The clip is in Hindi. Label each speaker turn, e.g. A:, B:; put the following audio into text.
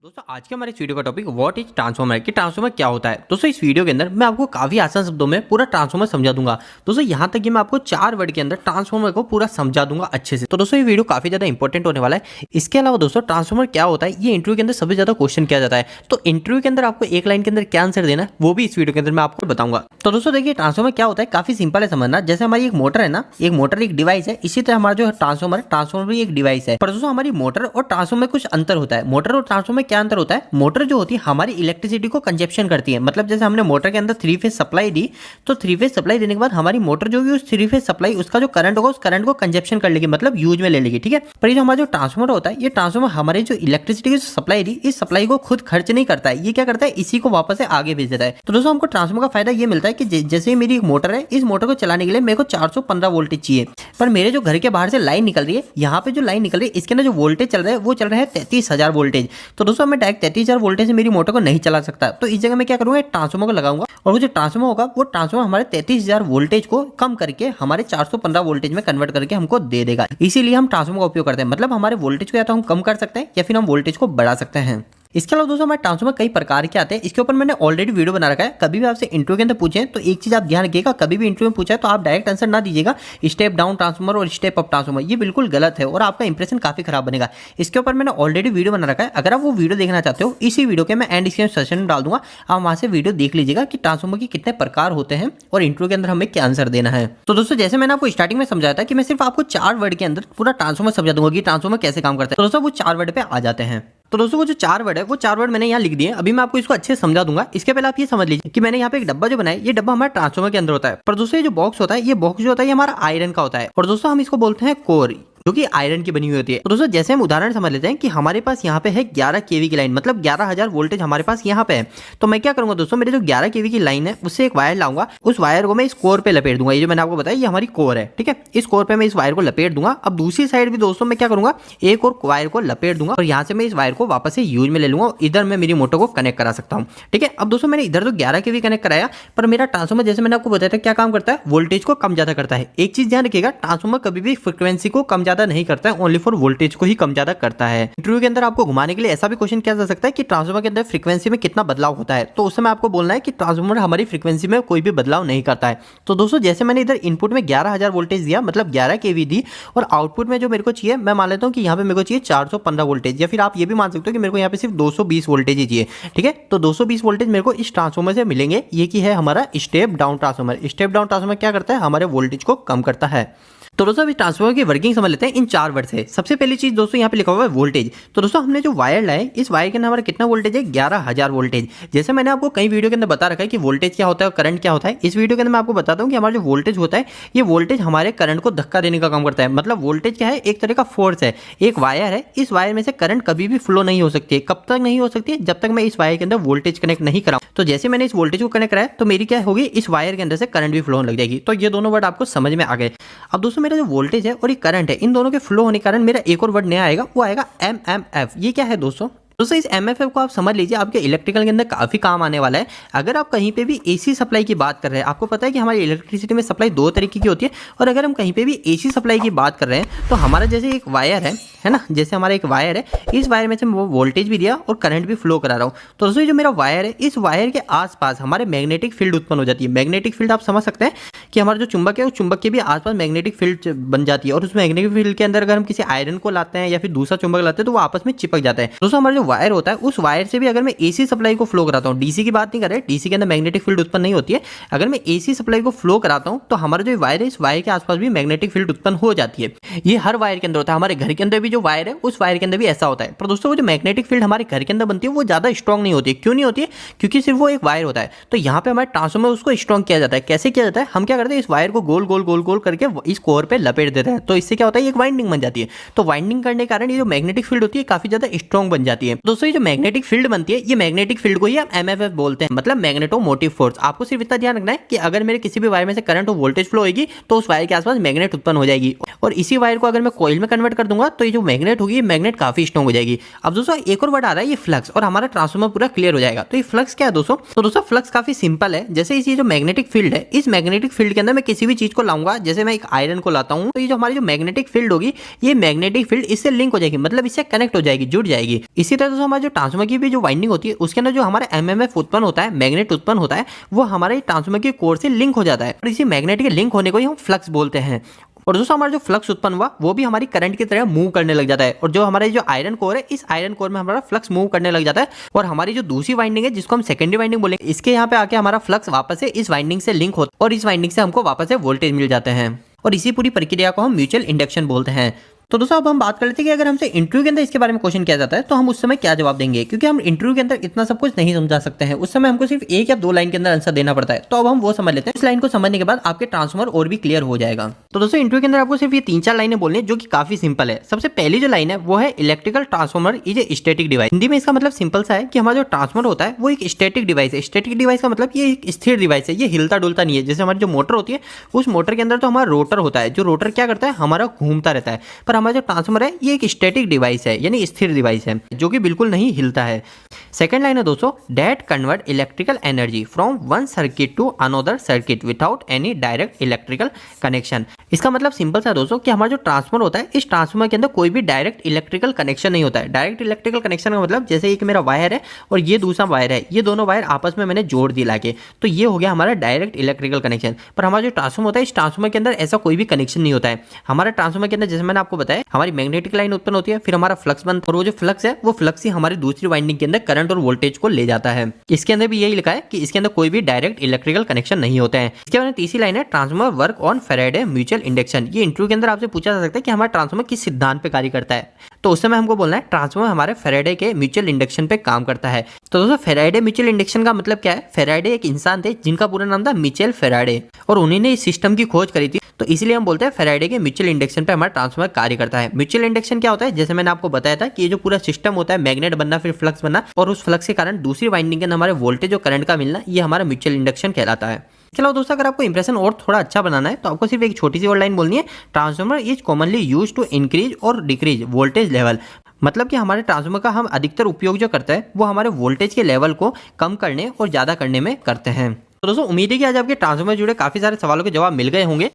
A: दोस्तों आज के हमारे इस वीडियो का टॉपिक व्हाट इज ट्रांसफॉर्मर कि ट्रांसफॉर्मर क्या होता है। दोस्तों इस वीडियो के अंदर मैं आपको काफी आसान शब्दों में पूरा ट्रांसफॉर्मर समझा दूंगा। दोस्तों यहाँ तक कि मैं आपको 4 वर्ड के अंदर ट्रांसफॉर्मर को पूरा समझा दूंगा अच्छे से। तो दोस्तों ये वीडियो काफी ज्यादा इंपॉर्टेंट होने वाला है। इसके अलावा दोस्तों ट्रांसफॉर्मर क्या होता है ये इंटरव्यू के अंदर सबसे ज्यादा क्वेश्चन किया जाता है। तो इंटरव्यू के अंदर आपको एक लाइन के अंदर क्या आंसर देना है वो भी इस वीडियो के अंदर मैं आपको बताऊंगा। तो दोस्तों देखिए ट्रांसफॉर्मर क्या होता है, काफी सिंपल है समझना। जैसे हमारी एक मोटर है ना, एक मोटर एक डिवाइस है, इसी तरह हमारा जो ट्रांसफॉर्मर भी एक डिवाइस है। पर दोस्तों हमारी मोटर और ट्रांसफॉर्मर में कुछ अंतर होता है। मोटर और ट्रांसफॉर्मर में क्या अंतर होता है, मोटर जो होती है हमारी इलेक्ट्रिसिटी को कंजप्शन करती है। मतलब जैसे हमने मोटर के अंदर 3 फेज सप्लाई दी, तो 3 फेज सप्लाई देने के बाद हमारी मोटर जो भी उस 3 फेज सप्लाई उसका जो करंट होगा उस करंट को कंजप्शन कर लेगी, मतलब यूज में ले लेगी। ठीक है। पर ये जो हमारा जो ट्रांसफॉर्मर होता है, ये ट्रांसफॉर्मर हमारे जो इलेक्ट्रिसिटी की सप्लाई दी, इस सप्लाई को खुद खर्च नहीं करता है। ये क्या करता है, इसी को वापस से आगे भेज देता है। तो दोस्तों हमको ट्रांसफॉर्मर का फायदा ये मिलता है कि जैसे मेरी एक मोटर है, इस मोटर को चलाने के लिए मेरे को 415 वोल्टेज चाहिए। पर मेरे जो घर के बाहर से लाइन निकल रही है, यहाँ पे जो लाइन निकल रही है इसके अंदर जो वोल्टेज चल रहा है वो चल रहा है 33,000 वोल्टेज। तो दोस्तों मैं डायरेक्ट 33,000 वोल्टेज से मेरी मोटर को नहीं चला सकता। तो इस जगह मैं क्या करूंगा, ट्रांसफॉर्मर को लगाऊंगा और वो जो ट्रांसफॉर्मर होगा वो ट्रांसफॉर्मर हमारे 33,000 वोल्टेज को कम करके हमारे 415 वोल्टेज में कन्वर्ट करके हमको दे देगा। इसीलिए हम ट्रांसफॉर्मर का उपयोग करते हैं। मतलब हमारे वोल्टेज को या तो हम कम कर सकते हैं या फिर हम वोल्टेज को बढ़ा सकते हैं। इसके अलावा दोस्तों हमारे ट्रांसफॉर्मर कई प्रकार के आते हैं। इसके ऊपर मैंने ऑलरेडी वीडियो बना रखा है। कभी भी आपसे इंटरव्यू के अंदर पूछे तो एक चीज आप ध्यान रखिएगा, कभी भी इंटरव्यू में पूछा है तो आप डायरेक्ट आंसर ना दीजिएगा स्टेप डाउन ट्रांसफॉर्मर और स्टेप अप ट्रांसफॉर्मर। ये बिल्कुल गलत है और आपका इंप्रेशन काफी खराब बनेगा। इसके ऊपर मैंने ऑलरेडी वीडियो बना रखा है। अगर आप वो वीडियो देखना चाहते हो, इसी वीडियो के मैं एंड स्क्रीन सेशन में डाल दूंगा, आप वहां से वीडियो देख लीजिएगा कि ट्रांसफॉर्मर के कितने प्रकार होते हैं और इंटरव्यू के अंदर हमें क्या आंसर देना है। तो दोस्तों जैसे मैंने आपको स्टार्टिंग में समझाया था कि मैं सिर्फ आपको 4 वर्ड के अंदर पूरा ट्रांसफॉर्मर समझा दूंगा कि ट्रांसफॉर्मर कैसे काम करता है। तो दोस्तों वो 4 वर्ड पे आ जाते हैं। तो दोस्तों वो जो 4 वर्ड है वो 4 वर्ड मैंने यहाँ लिख दिए हैं। अभी मैं आपको इसको अच्छे से समझा दूंगा। इसके पहले आप ये समझ लीजिए कि मैंने यहाँ पे एक डब्बा जो बनाया है, ये डब्बा हमारे ट्रांसफॉर्मर के अंदर होता है। पर दोस्तों ये जो बॉक्स होता है, ये बॉक्स जो होता है ये हमारा आयरन का होता है और दोस्तों हम इसको बोलते हैं कोर, जो कि आयरन की बनी हुई होती है। तो दोस्तों जैसे हम उदाहरण समझ लेते हैं कि हमारे पास यहाँ पे है 11 केवी की लाइन, मतलब 11,000 वोल्टेज हमारे पास यहाँ पे है। तो मैं क्या करूंगा दोस्तों, मेरे जो 11 केवी की लाइन है उससे एक वायर लाऊंगा, उस वायर को मैं इस कोर पे लपेट दूंगा। ये जो मैंने आपको बताया ये हमारी कोर है। ठीक है। इस कोर पे मैं इस वायर को लपेट दूंगा। अब दूसरी साइड भी दोस्तों मैं क्या करूंगा, एक और वायर को लपेट दूंगा और यहाँ से मैं इस वायर को वापस से यूज में ले लूंगा। इधर मैं मेरी मोटर को कनेक्ट करा सकता हूँ। ठीक है। अब दोस्तों मैंने इधर तो 11 केवी कनेक्ट कराया, पर मेरा ट्रांसफॉर्मर जैसे मैंने आपको बताया था क्या काम करता है, वोल्टेज को कम ज्यादा करता है। एक चीज ध्यान रखिएगा, ट्रांसफॉर्मर कभी भी फ्रीक्वेंसी को कम ज्यादा नहीं करता है, ओनली फॉर वोल्टेज को ही कम ज्यादा करता है। इंटरव्यू के अंदर आपको घुमाने के लिए ऐसा भी क्वेश्चन किया जा सकता है कि ट्रांसफॉर्मर के अंदर फ्रीक्वेंसी में कितना बदलाव होता है। तो उस समय आपको बोलना है कि ट्रांसफॉर्मर हमारी फ्रीक्वेंसी में कोई भी बदलाव नहीं करता है। तो दोस्तों जैसे मैंने इधर इनपुट में 11,000 वोल्टेज दिया, मतलब 11 केवी दी, और आउटपुट में जो मेरे को चाहिए मैं मान लेता हूँ कि यहाँ पे मेरे को चाहिए 415 वोल्टेज, या फिर आप ये भी मान सकते हो कि मेरे को यहाँ पे सिर्फ 220 वोल्टेज ही चाहिए। ठीक है। तो 220 वोल्टेज मेरे को इस ट्रांसफॉर्मर से मिलेंगे। ये की है हमारा step down transformer. Step down transformer क्या करता है, हमारे वोल्टेज को कम करता है। तो दोस्तों अभी ट्रांसफॉर्मर की वर्किंग समझ लेते हैं इन 4 वर्ड से। सबसे पहली चीज दोस्तों यहाँ पे लिखा हुआ है वोल्टेज। तो दोस्तों हमने जो वायर लाए, इस वायर के अंदर हमारा कितना वोल्टेज है, 11,000 वोल्टेज। जैसे मैंने आपको कई वीडियो के अंदर बता रखा है कि वोल्टेज क्या होता है और करंट क्या होता है। इस वीडियो के अंदर मैं आपको बताता हूँ कि हमारा जो वोल्टेज होता है, ये वोल्टेज हमारे करंट को धक्का देने का काम करता है। मतलब वोल्टेज क्या है, एक तरह का फोर्स है। एक वायर है, इस वायर में से करंट कभी भी फ्लो नहीं हो सकती है। कब तक नहीं हो सकती है, जब तक मैं इस वायर के अंदर वोल्टेज कनेक्ट नहीं कराऊं। तो जैसे मैंने इस वोल्टेज को कनेक्ट कराया तो मेरी क्या होगी, इस वायर के अंदर से करंट भी फ्लो होने लग जाएगी। तो ये दोनों वर्ड आपको समझ में आ गए। अब दोस्तों मेरा जो वोल्टेज है और ये करंट है, इन दोनों के फ्लो होने के कारण मेरा एक और वर्ड नया आएगा, वो आएगा एमएमएफ। ये क्या है दोस्तों इस एमएफएफ को आप समझ लीजिए, आपके इलेक्ट्रिकल के अंदर काफी काम आने वाला है। अगर आप कहीं पे भी एसी सप्लाई की बात कर रहे हैं, आपको पता है कि हमारी इलेक्ट्रिसिटी में सप्लाई 2 तरीके की होती है, और अगर हम कहीं पे भी एसी सप्लाई की बात कर रहे हैं तो हमारा जैसे एक वायर है ना, जैसे हमारा एक वायर है, इस वायर में से वो वोल्टेज भी दिया और करंट भी फ्लो करा रहा हूँ। तो दोस्तों जो मेरा वायर है, इस वायर के आसपास हमारे मैग्नेटिक फील्ड उत्पन्न हो जाती है। मैग्नेटिक फील्ड आप समझ सकते हैं कि हमारा जो चुंबक है, उस चुंबक के भी आसपास मैग्नेटिक फील्ड बन जाती है, और उस मैग्नेटिक फील्ड के अंदर अगर हम किसी आयरन को लाते हैं या फिर दूसरा चुंबक लाते हैं तो वो आपस में चिपक जाता है। दोस्तों हमारा जो वायर होता है, उस वायर से भी अगर मैं एसी सप्लाई को फ्लो कराता हूँ, डीसी की बात नहीं कर रहे, डीसी के अंदर मैग्नेटिक फील्ड उत्पन्न नहीं होती है, अगर मैं एसी सप्लाई को फ्लो कराता हूँ तो हमारा जो वायर है, इस वायर के आसपास भी मैग्नेटिक फील्ड उत्पन्न हो जाती है। ये हर वायर के अंदर होता है। हमारे घर के अंदर भी जो वायर है, उस वायर के अंदर भी ऐसा होता है। पर दोस्तों वो जो मैग्नेटिक फील्ड हमारे घर के अंदर बनती है वो ज्यादा स्ट्रॉन्ग नहीं होती है। क्यों नहीं होती है, क्योंकि सिर्फ वो एक वायर होता है। तो यहाँ पे हमारे ट्रांसफॉर्मर उसको स्ट्रॉन्ग किया जाता है। कैसे किया जाता है, हम क्या करते हैं, इस वायर को गोल गोल गोल गोल करके इस कोर पे लपेट देते हैं। तो इससे क्या होता है, एक वाइंडिंग बन जाती है। तो वाइंडिंग करने के कारण ये जो मैग्नेटिक फील्ड होती है काफी ज्यादा स्ट्रॉन्ग बन जाती है। दोस्तों ये जो मैग्नेटिक फील्ड बनती है, ये मैग्नेटिक फील्ड को ही हम एमएफएफ बोलते हैं, मतलब मैग्नेटोमोटिव फोर्स। आपको सिर्फ इतना ध्यान रखना है कि अगर मेरे किसी भी वायर में से करंट और वोल्टेज फ्लो होगी तो उस वायर के आसपास मैग्नेट उत्पन्न हो जाएगी, और इसी वायर को अगर मैं कॉइल में कन्वर्ट कर दूंगा तो ये जो मैग्नेट होगी, मैग्नेट काफी स्ट्रॉन्ग हो जाएगी। अब दोस्तों एक और वर्ड आ रहा है, ये फ्लक्स, और हमारा ट्रांसफॉर्मर पूरा क्लियर हो जाएगा। तो ये फ्लक्स क्या है दोस्तों, तो दोस्तों फ्लक्स काफी सिंपल है। जैसे इस जो मैग्नेटिक फील्ड है, इस मैग्नेटिक फील्ड के अंदर मैं किसी भी चीज को लाऊंगा, जैसे मैं एक आयरन को लाता हूं, तो ये जो हमारी जो मैग्नेटिक फील्ड होगी, ये मैग्नेटिक फील्ड इससे लिंक हो जाएगी, मतलब इससे कनेक्ट हो जाएगी, जुड़ जाएगी। इसी तरह दोस्तों हमारे जो ट्रांसफार्मर की भी जो वाइंडिंग होती है उसके अंदर जो हमारा एमएमएफ उत्पन्न होता है, मैग्नेट उत्पन्न होता है, वो हमारे ट्रांसफार्मर के कोर से लिंक हो जाता है और इसी मैग्नेट के लिंक होने को ही हम फ्लक्स बोलते हैं। और दोस्तों हमारा जो फ्लक्स उत्पन्न हुआ वो भी हमारी करंट की तरह मूव करने लग जाता है और जो हमारे जो आयरन कोर है इस आयरन कोर में हमारा फ्लक्स मूव करने लग जाता है और हमारी जो दूसरी वाइंडिंग है जिसको हम सेकेंडरी वाइंडिंग बोलेंगे इसके यहाँ पे आके हमारा फ्लक्स वापस से इस वाइंडिंग से लिंक होता है और इस वाइंडिंग से हमको वापस से वोल्टेज मिल जाते हैं और इसी पूरी प्रक्रिया को हम म्यूचुअल इंडक्शन बोलते हैं। तो दोस्तों अब हम बात कर लेते हैं कि अगर हमसे इंटरव्यू के अंदर इसके बारे में क्वेश्चन किया जाता है तो हम उस समय क्या जवाब देंगे, क्योंकि हम इंटरव्यू के अंदर इतना सब कुछ नहीं समझा सकते हैं, उस समय हमको सिर्फ एक या दो लाइन के अंदर आंसर देना पड़ता है। तो अब हम वो समझ लेते हैं, इस लाइन को समझने के बाद आपके ट्रांसफार्मर और भी क्लियर हो जाएगा। तो दोस्तों इंटरव्यू के अंदर आपको सिर्फ ये 3-4 लाइनें बोलनी है जो कि काफी सिंपल है। सबसे पहली जो लाइन है वो है electrical transformer is a static device. Hindi में इसका मतलब सिंपल सा है कि हमारा जो ट्रांसफार्मर होता है वो एक स्टैटिक डिवाइस है। स्टैटिक डिवाइस का मतलब ये एक स्थिर डिवाइस है, ये हिलता डुलता नहीं है। जैसे हमारी जो मोटर होती है उस मोटर के अंदर तो हमारा रोटर होता है, जो रोटर क्या करता है हमारा घूमता रहता है, पर हमारा जो ट्रांसफार्मर है ये एक स्टैटिक डिवाइस है यानी स्थिर डिवाइस है जो कि बिल्कुल नहीं हिलता है। सेकंड लाइन है दोस्तों that convert electrical energy from one circuit to another circuit without any direct electrical connection. इसका मतलब सिंपल सा दोस्तों कि हमारा जो ट्रांसफार्मर होता है इस ट्रांसफार्मर के अंदर कोई भी डायरेक्ट इलेक्ट्रिकल कनेक्शन नहीं होता है। डायरेक्ट इलेक्ट्रिकल कनेक्शन का मतलब जैसे एक मेरा वायर है और ये दूसरा वायर है, ये दोनों वायर आपस में मैंने जोड़ दी लाके, तो ये हो गया हमारा डायरेक्ट इलेक्ट्रिकल कनेक्शन। पर हमारा जो ट्रांसफार्मर होता है इस ट्रांसफार्मर के अंदर ऐसा कोई भी कनेक्शन नहीं होता है। हमारे ट्रांसफार्मर के अंदर जैसे मैंने आपको बताया हमारी मैग्नेटिक लाइन उत्पन्न होती है, फिर हमारा फ्लक्स बनता है और वो जो फ्लक्स है वो फ्लक्स ही हमारी दूसरी वाइंडिंग के अंदर करंट और वोल्टेज को ले जाता है। इसके अंदर भी यही लिखा है कि इसके अंदर कोई भी डायरेक्ट इलेक्ट्रिकल कनेक्शन नहीं होता है। इसके बाद तीसरी लाइन है transformer work on Faraday mutual induction. ये इंटरव्यू के अंदर आपसे पूछा जा सकता है कि हमारा ट्रांसफार्मर किस सिद्धांत पे कार्य करता है, तो उस समय हमको बोलना है ट्रांसफार्मर हमारे फैराडे के म्यूचुअल इंडक्शन पे काम करता है। तो दोस्तों फैराडे म्यूचुअल इंडक्शन का मतलब क्या है? फैराडे एक इंसान थे जिनका पूरा नाम था मिचेल फैराडे और उन्हीं ने इस सिस्टम की खोज करी थी, तो इसलिए हम बोलते हैं फैराडे के म्यूचुअल इंडक्शन पे हमारा ट्रांसफार्मर कार्य करता है। म्यूचुअल इंडक्शन क्या होता है? जैसे मैंने आपको बताया था कि ये जो पूरा सिस्टम होता है मैग्नेट बनना फिर फ्लक्स बनना और उस फ्लक्स के कारण दूसरी वाइंडिंग के अंदर हमारे वोल्टेज और करंट का मिलना, ये हमारा म्यूचुअल इंडक्शन कहलाता है। इसके अलावा दोस्तों अगर आपको इंप्रेशन और थोड़ा अच्छा बनाना है तो आपको सिर्फ एक छोटी सी और लाइन बोलनी है, transformer is commonly use to increase और डिक्रीज वोल्टेज लेवल। मतलब कि हमारे ट्रांसफार्मर का हम अधिकतर उपयोग जो करते हैं वो हमारे वोल्टेज के लेवल को कम करने और ज़्यादा करने में करते हैं। तो दोस्तों उम्मीद है कि आज आपके ट्रांसफार्मर जुड़े काफ़ी सारे सवालों के जवाब मिल गए होंगे।